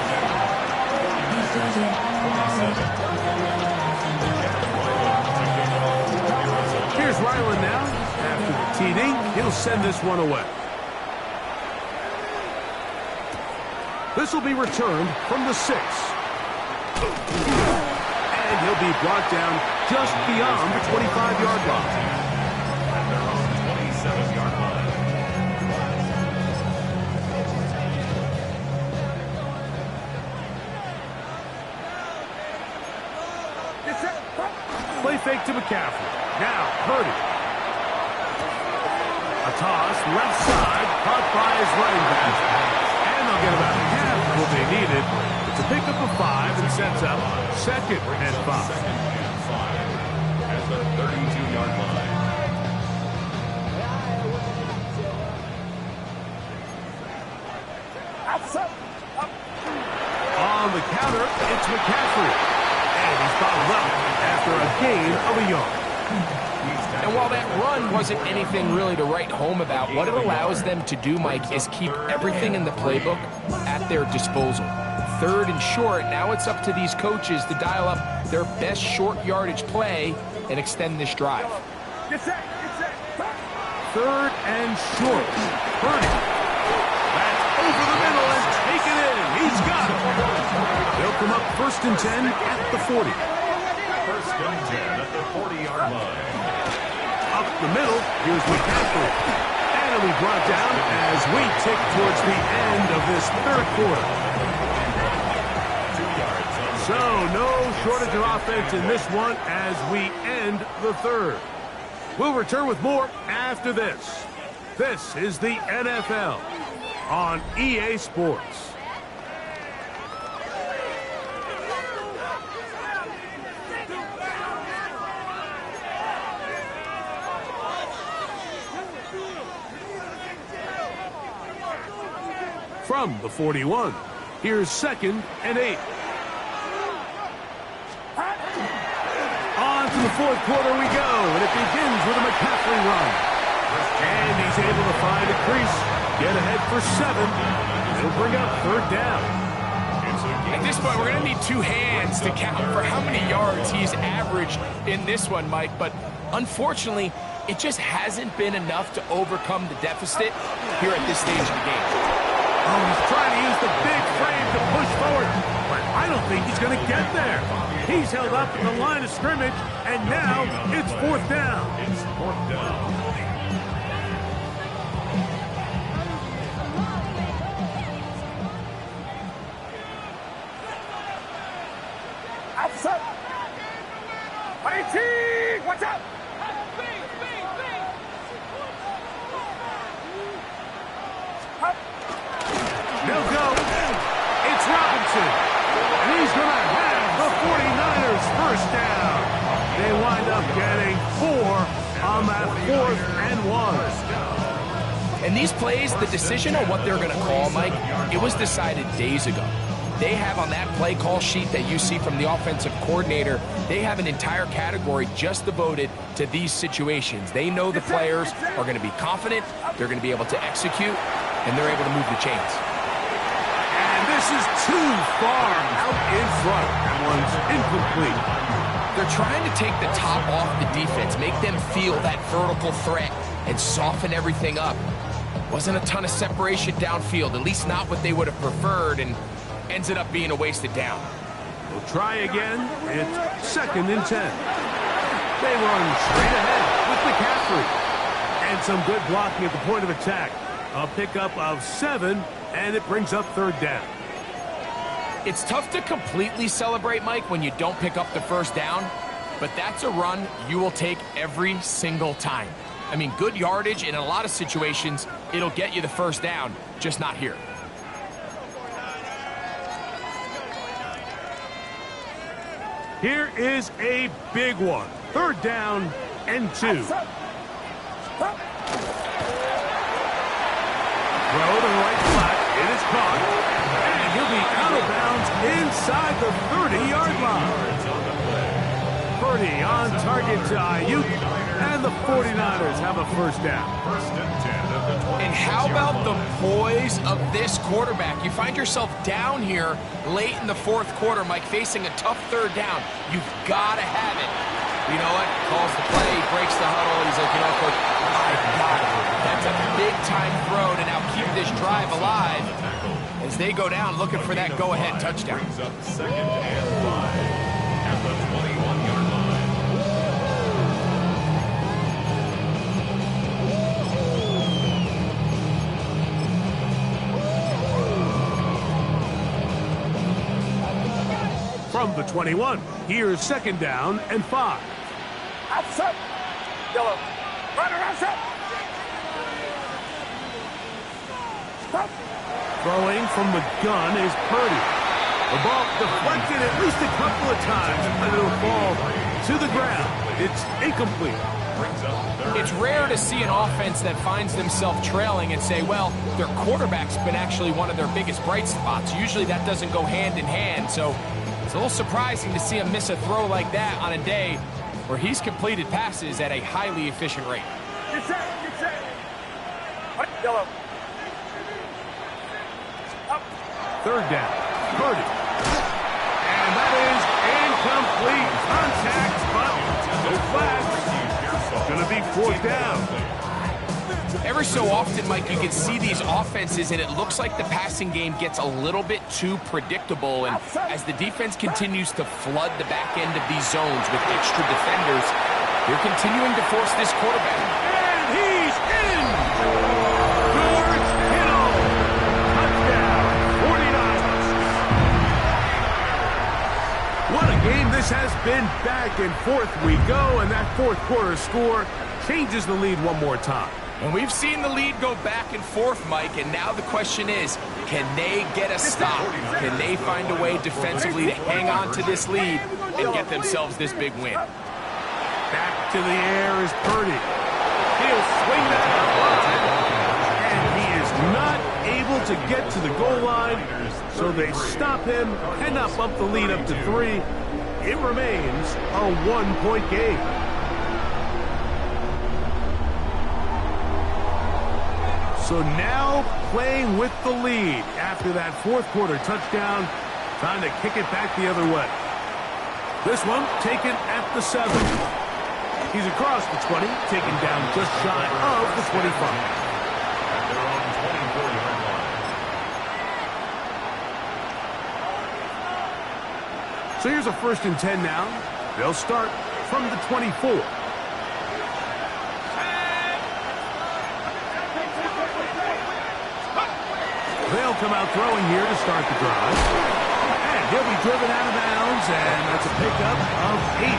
Here's Ryland now. After the TD, he'll send this one away. This will be returned from the 6. And he'll be brought down just beyond the 25-yard line. And they're on the 27-yard line. Play fake to McCaffrey. Now, Purdy. A toss, left side, caught by his running back. And they'll get about half of what they needed. It's a pickup of 5 and sets up 2nd and 5. Second and 5 at the 32-yard line. On the counter, it's McCaffrey. And he's bottled up after a gain of a yard. And while that run wasn't anything really to write home about, what it allows them to do, Mike, is keep everything in the playbook at their disposal. 3rd and short, now it's up to these coaches to dial up their best short yardage play and extend this drive. 3rd and short. Purdy. That's over the middle and taken in. He's got it. They'll come up 1st and 10 at the 40. 1st and 10 at the 40-yard line. Up the middle, here's McCaffrey. And he'll be brought down as we tick towards the end of this 3rd quarter. 2 yards on the So no shortage of offense in this one as we end the 3rd. We'll return with more after this. This is the NFL on EA Sports. From the 41, here's 2nd and 8. On to the 4th quarter we go, and it begins with a McCaffrey run. And he's able to find a crease, get ahead for 7. It'll bring up 3rd down. At this point, we're going to need 2 hands to count for how many yards he's averaged in this one, Mike. But unfortunately, it just hasn't been enough to overcome the deficit here at this stage of the game. Oh, he's trying to use the big frame to push forward, but I don't think he's going to get there. He's held up in the line of scrimmage, and now it's 4th down. It's 4th down. Outside. 18, watch out. They'll go. It's Robinson. And he's going to have the 49ers first down. They wind up getting 4 on that 4th and 1. And these plays, the decision on what they're going to call, Mike, it was decided days ago. They have on that play call sheet that you see from the offensive coordinator, they have an entire category just devoted to these situations. They know the players are going to be confident, they're going to be able to execute, and they're able to move the chains. And this is too far out in front. That one's incomplete. They're trying to take the top off the defense, make them feel that vertical threat, and soften everything up. Wasn't a ton of separation downfield, at least not what they would have preferred, and ends it up being a wasted down. We'll try again. It's 2nd and 10. They run straight ahead with McCaffrey. And some good blocking at the point of attack. A pickup of 7, and it brings up 3rd down. It's tough to completely celebrate, Mike, when you don't pick up the first down, but that's a run you will take every single time. I mean, good yardage, and in a lot of situations, it'll get you the first down, just not here. Here is a big one. 3rd down and 2. Throw to the right flat. It is caught. And he'll be out of bounds inside the 30-yard line. Purdy on target to Ayuk. And the 49ers have a first down. And how about the poise of this quarterback? You find yourself down here late in the 4th quarter, Mike, facing a tough 3rd down. You've got to have it. You know what? Calls the play, breaks the huddle. He's like, you know, coach, I got it. That's a big-time throw to now keep this drive alive as they go down looking for that go-ahead touchdown. Brings up 2nd and 5 at the 21-yard line. From the 21, here's 2nd down and 5. Outside. Yellow. Runner outside. Stop. Throwing from the gun is Purdy. The ball deflected at least a couple of times, and it'll fall to the ground. It's incomplete. It's rare to see an offense that finds themselves trailing and say, well, their quarterback's been actually one of their biggest bright spots. Usually that doesn't go hand in hand, so it's a little surprising to see him miss a throw like that on a day where he's completed passes at a highly efficient rate. Get set. Get set. Yellow. Up. 3rd down. Purdy. And that is incomplete. Contact, but no flags. It's going to be 4th down. Every so often, Mike, you can see these offenses, and it looks like the passing game gets a little bit too predictable. And as the defense continues to flood the back end of these zones with extra defenders, they're continuing to force this quarterback. And he's in! George Kittle! Touchdown, 49ers. What a game this has been. Back and forth we go, and that 4th quarter score changes the lead one more time. And we've seen the lead go back and forth, Mike, and now the question is, can they get a stop? Can they find a way defensively to hang on to this lead and get themselves this big win? Back to the air is Purdy. He'll swing that out wide, and he is not able to get to the goal line, so they stop him and up the lead up to 3. It remains a 1-point game. So now playing with the lead after that 4th quarter touchdown, trying to kick it back the other way. This one taken at the 7. He's across the 20, taken down just shy of the 25. At their own 24-yard line. So here's a 1st and 10 now. They'll start from the 24. They'll come out throwing here to start the drive. And he'll be driven out of bounds, and that's a pickup of 8.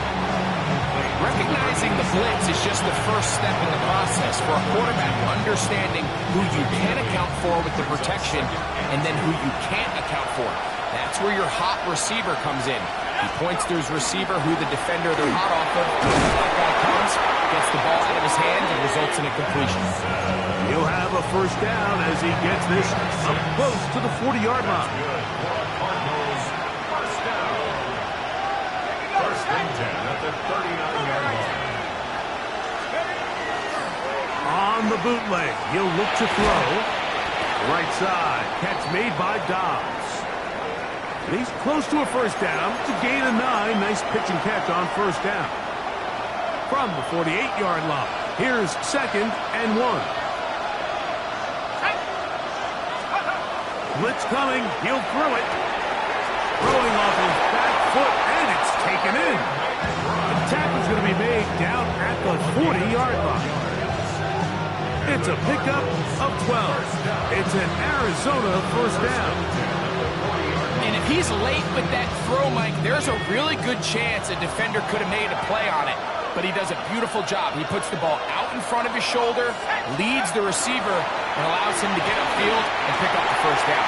Recognizing the blitz is just the first step in the process for a quarterback understanding who you can account for with the protection and then who you can't account for. That's where your hot receiver comes in. He points to his receiver who the defender they're hot off of. That guy comes, gets the ball out of his hands, and results in a completion. He'll have a first down as he gets this up close to the 40-yard line. Cardinals, first down. 1st and 10 at the 39-yard line. On the bootleg, he'll look to throw. Right side, catch made by Dobbs. He's close to a first down to gain a 9. Nice pitch and catch on first down. From the 48-yard line, here's 2nd and 1. Blitz coming. He'll throw it. Throwing off his back foot, and it's taken in. The tackle's going to be made down at the 40-yard line. It's a pickup of 12. It's an Arizona first down. And if he's late with that throw, Mike, there's a really good chance a defender could have made a play on it. but he does a beautiful job. He puts the ball out in front of his shoulder, leads the receiver, and allows him to get upfield and pick up the first down.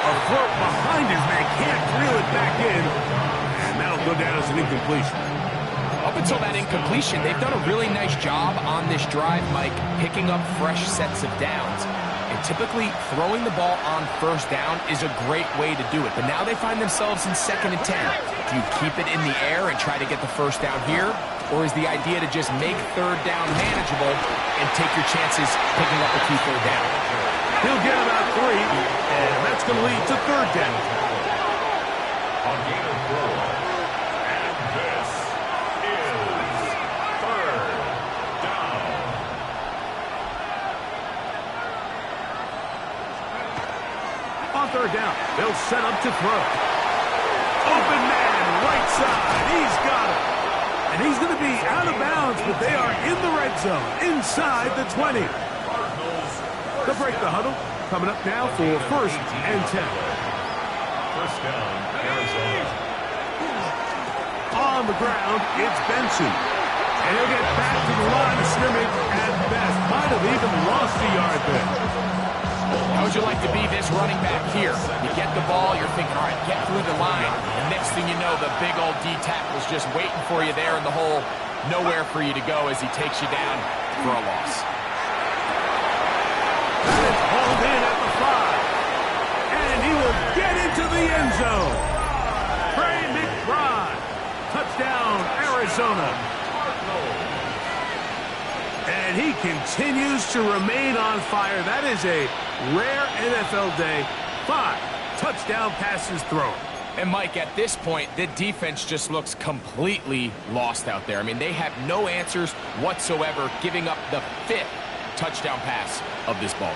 A throw behind his man, can't reel it back in, and that'll go down as an incompletion. Up until that incompletion, they've done a really nice job on this drive, Mike, picking up fresh sets of downs. And typically, throwing the ball on first down is a great way to do it. But now they find themselves in 2nd and 10. Do you keep it in the air and try to get the first down here? Or is the idea to just make 3rd down manageable and take your chances picking up a key 3rd down? He'll get about 3, and that's going to lead to 3rd down. On gain of 4. And this is 3rd down. On 3rd down, they'll set up to throw. Open man, right side, he's got it. And he's going to be out of bounds, but they are in the red zone, inside the 20. They'll break the huddle. Coming up now for 1st and 10. 1st down, Arizona. On the ground, it's Benson. And he'll get back to the line of scrimmage at best. Might have even lost a yard there. How would you like to be this running back here? You get the ball, you're thinking, all right, get through the line. The next thing you know, the big old D tackle's just waiting for you there in the hole. Nowhere for you to go as he takes you down for a loss. That is hauled in at the 5. And he will get into the end zone. Trey McBride. Touchdown, Arizona. And he continues to remain on fire. That is a rare NFL day. 5 touchdown passes thrown. And Mike, at this point, the defense just looks completely lost out there. I mean, they have no answers whatsoever, giving up the 5th touchdown pass of this ballgame.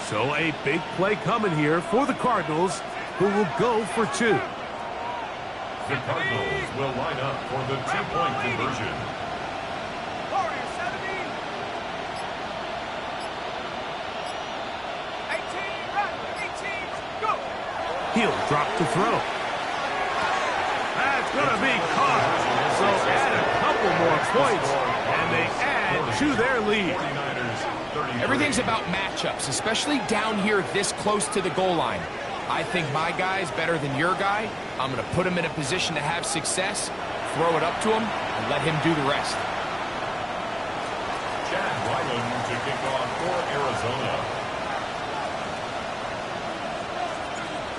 So a big play coming here for the Cardinals, who will go for 2. The Cardinals will line up for the 2-point conversion. Warriors 17. 18, run. 18, go. He'll drop to throw. That's going to be caught. So add a couple more points, and they add to their lead. 49ers, 33. Everything's about matchups, especially down here this close to the goal line. I think my guy's better than your guy. I'm going to put him in a position to have success, throw it up to him, and let him do the rest. Chad Ryland to kick off for Arizona.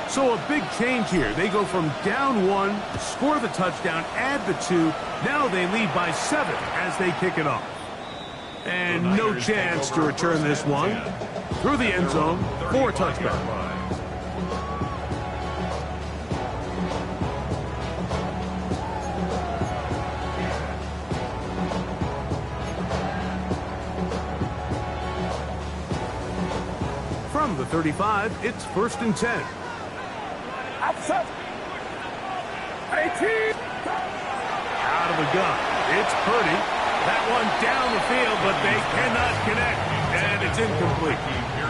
So a big change here. They go from down 1, score the touchdown, add the 2. Now they lead by 7 as they kick it off. And no chance to return this one. Through the end zone for a touchback. From the 35, it's 1st and 10. Outside. 18. Out of the gun. It's Purdy. That one down the field, but they cannot connect. And it's incomplete.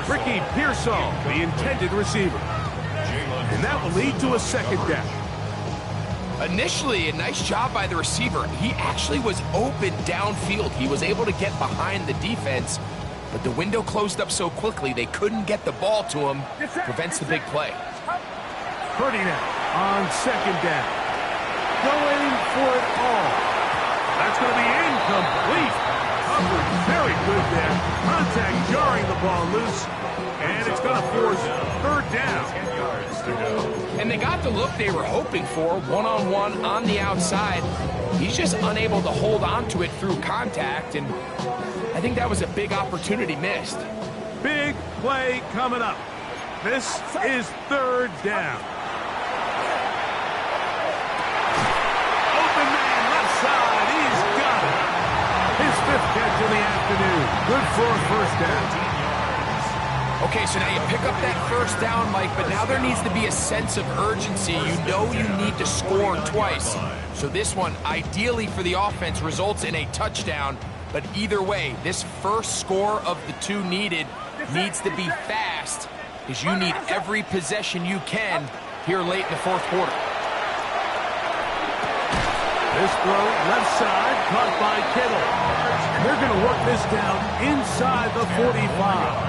Ricky Pearsall, the intended receiver. And that will lead to a 2nd down. Initially, a nice job by the receiver. He actually was open downfield. He was able to get behind the defense, but the window closed up so quickly they couldn't get the ball to him. Prevents the big play. Purdy now on 2nd down. Going for it all. That's going to be incomplete. Covered very good there. Contact jarring the ball loose. And it's going to force 3rd down. 10 yards to go. And they got the look they were hoping for, one-on-one on the outside. He's just unable to hold on to it through contact, and I think that was a big opportunity missed. Big play coming up. This is 3rd down. Open man, left side. He's got it. His 5th catch in the afternoon. Good for a 1st down. Okay, so now you pick up that 1st down, Mike, but now there needs to be a sense of urgency. You know you need to score twice. So this one, ideally for the offense, results in a touchdown. But either way, this first score of the 2 needed needs to be fast, because you need every possession you can here late in the 4th quarter. This throw, left side, caught by Kittle. And they're going to work this down inside the 45.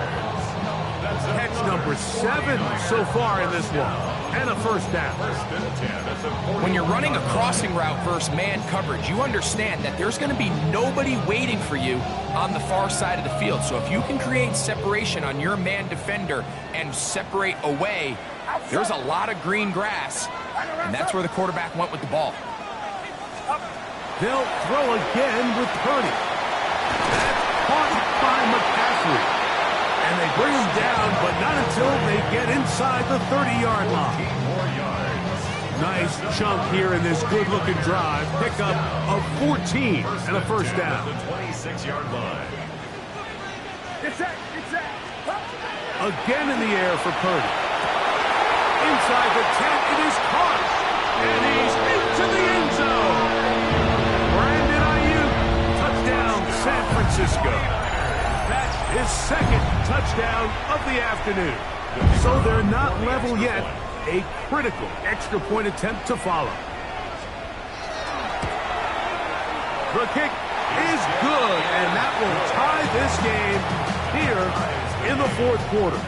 Catch number 7 so far in this one. And a first down. When you're running a crossing route versus man coverage, you understand that there's going to be nobody waiting for you on the far side of the field. So if you can create separation on your man defender and separate away, there's a lot of green grass, and that's where the quarterback went with the ball. They'll throw again with Purdy. That's caught by McCaffrey. And they bring him down, but not until they get inside the 30-yard line. Nice chunk here in this good-looking drive. Pickup of 14 and a first down. The 26-yard line. Again in the air for Purdy. Inside the 10, it is caught. And he's into the end zone. Brandon Ayuk, touchdown, San Francisco. That's his second touchdown of the afternoon. So they're not level yet. A critical extra point attempt to follow. The kick is good, and that will tie this game here in the fourth quarter.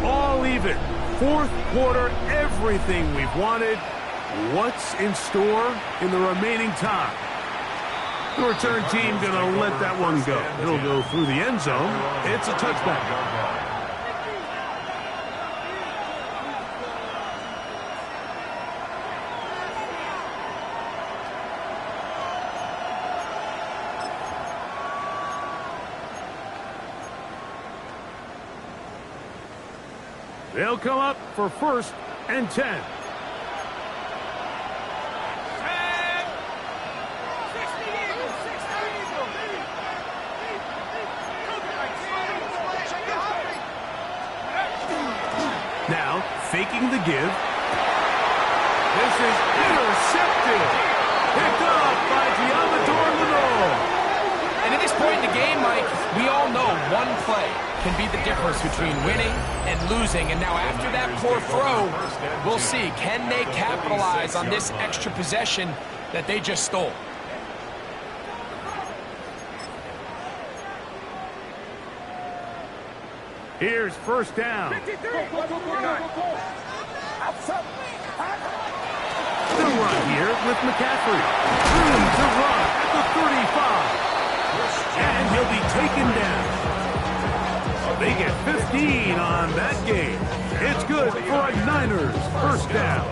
All even. Fourth quarter, everything we've wanted. What's in store in the remaining time? The return team going to let that one go. It'll go through the end zone. It's a touchback. They'll come up for 1st and 10. Now, faking the give. This is intercepted. Picked up by Diamador Lenore. And at this point in the game, Mike, we all know one play can be the difference between winning and losing. And now after that poor throw, we'll see, can they capitalize on this extra possession that they just stole? Here's first down. The run here with McCaffrey. Room to run at the 35. And he'll be taken down. They get 15 on that game. It's good for a Niners first down.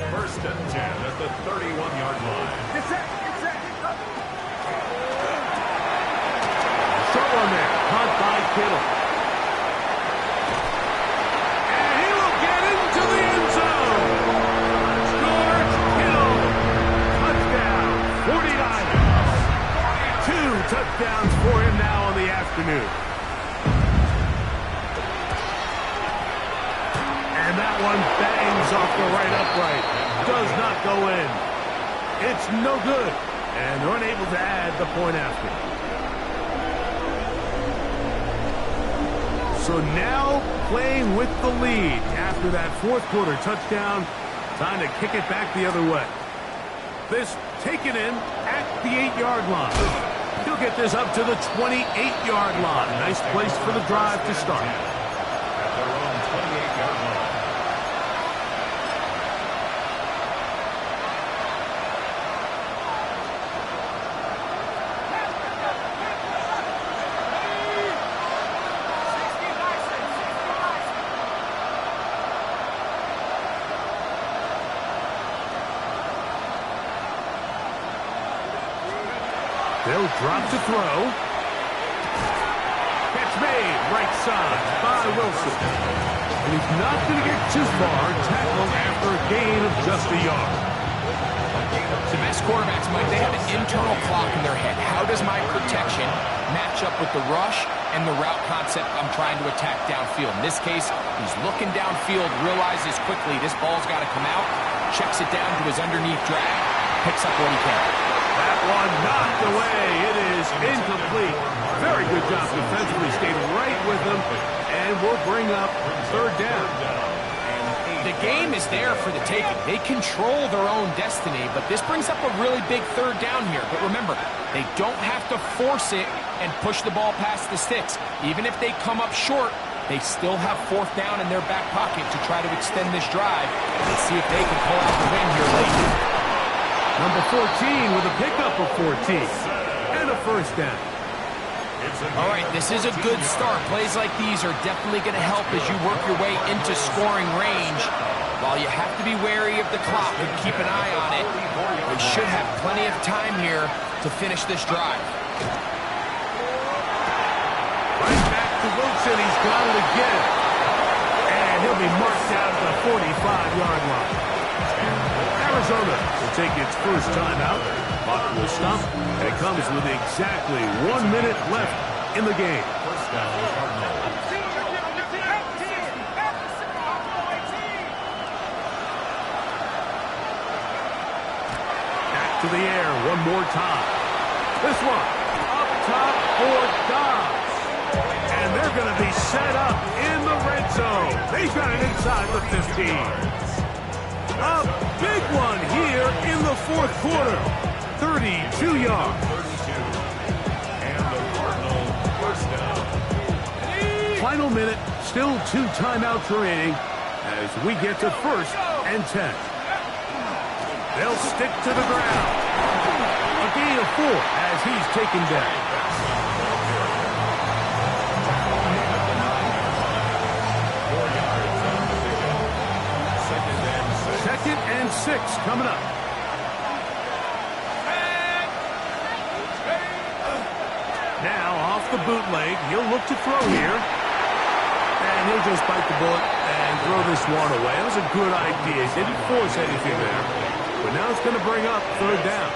1st and 10 at the 31-yard line. Short one there. Caught by Kittle. And he will get into the end zone. George Kittle. Touchdown. 49ers. 2 touchdowns for him now on the afternoon. And that one bangs off the right upright. Does not go in. It's no good. And they're unable to add the point after. So now playing with the lead after that fourth quarter touchdown. Time to kick it back the other way. This taken in at the 8-yard line. He'll get this up to the 28-yard line. Nice place for the drive to start. At their own 28-yard line. They'll drop to throw. Catch made, right side by Wilson. And he's not going to get too far, tackled after a gain of just a yard. The best quarterbacks, Mike, they have an internal clock in their head. How does my protection match up with the rush and the route concept I'm trying to attack downfield? In this case, he's looking downfield, realizes quickly this ball's got to come out, checks it down to his underneath drag, picks up what he can. That one knocked away. It is incomplete. Very good job defensively. Stayed right with him And we'll bring up third down. The game is there for the taking. They control their own destiny, but this brings up a really big third down here. But remember, they don't have to force it and push the ball past the sticks. Even if they come up short, they still have fourth down in their back pocket to try to extend this drive and see if they can pull out the win here late. Number 14 with a pickup of 14 and a first down. All right, this is a good start. Plays like these are definitely going to help as you work your way into scoring range. While you have to be wary of the clock and keep an eye on it, they should have plenty of time here to finish this drive. Right back to Wilson. He's got it again. And he'll be marked down at the 45-yard line. Arizona will take its first timeout. Clock will stop, and it comes with exactly 1 minute left in the game. First down, Cardinals. Back to the air one more time. This one up top for Dobbs. And they're going to be set up in the red zone. They've got it inside the 15. A big one here in the fourth quarter. 32 yards. 32. And the Cardinals first down. Final minute, still 2 timeouts remaining as we get to first and 10. They'll stick to the ground. A gain of 4 as he's taken down. Second and 6 coming up. Now off the bootleg, he'll look to throw here. And he'll just bite the bullet and throw this one away. That was a good idea. Didn't force anything there. But now it's going to bring up third down.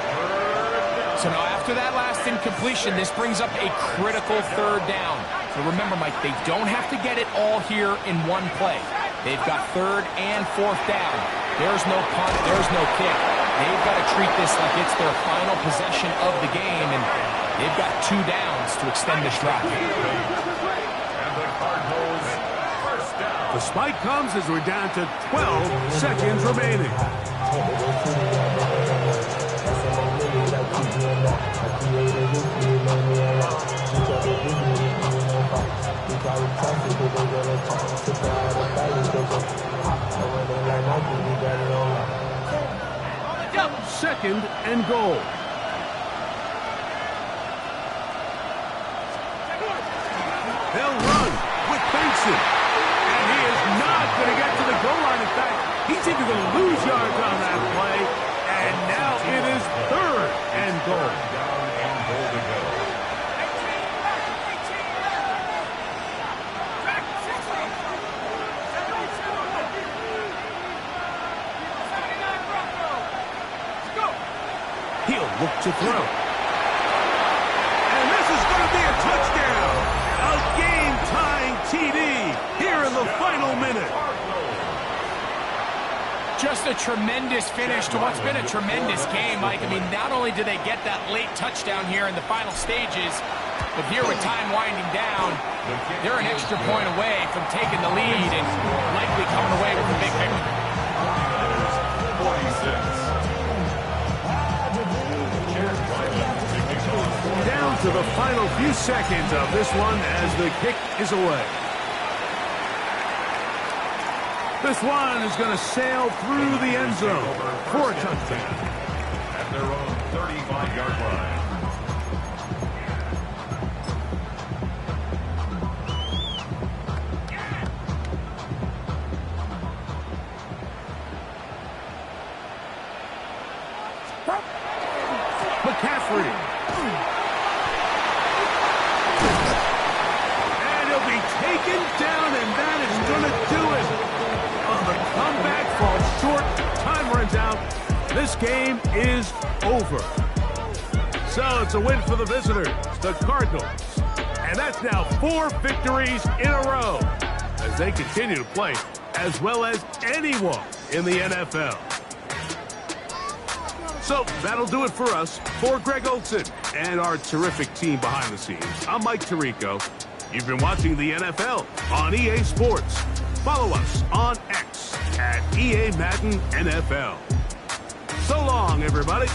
So now after that last incompletion, this brings up a critical third down. So remember, Mike, they don't have to get it all here in one play. They've got third and fourth down. There's no punt, there's no kick. They've got to treat this like it's their final possession of the game, and they've got 2 downs to extend this drive. And the Cardinals first down. The spike comes as we're down to 12 seconds remaining. Second and goal. They'll run with Benson. And he is not going to get to the goal line. In fact, he's even going to lose yards on that play. And now it is third and goal. Down and goal to go. He'll look to throw. And this is going to be a touchdown. A game-tying TD here in the final minute. Just a tremendous finish to what's been a tremendous game, Mike. I mean, not only do they get that late touchdown here in the final stages, but here with time winding down, they're an extra point away from taking the lead and likely coming away with a big victory. 46. Down to the final few seconds of this one as the kick is away. This one is going to sail through the end zone for a touchdown. At their own 35-yard line. McCaffrey. And he'll be taken down, and that is going to do it. The comeback falls short. Time runs out. This game is over. So it's a win for the visitors, the Cardinals. And that's now 4 victories in a row as they continue to play as well as anyone in the NFL. So that'll do it for us. For Greg Olsen and our terrific team behind the scenes, I'm Mike Tirico. You've been watching the NFL on EA Sports. Follow us on X at EA Madden NFL. So long, everybody.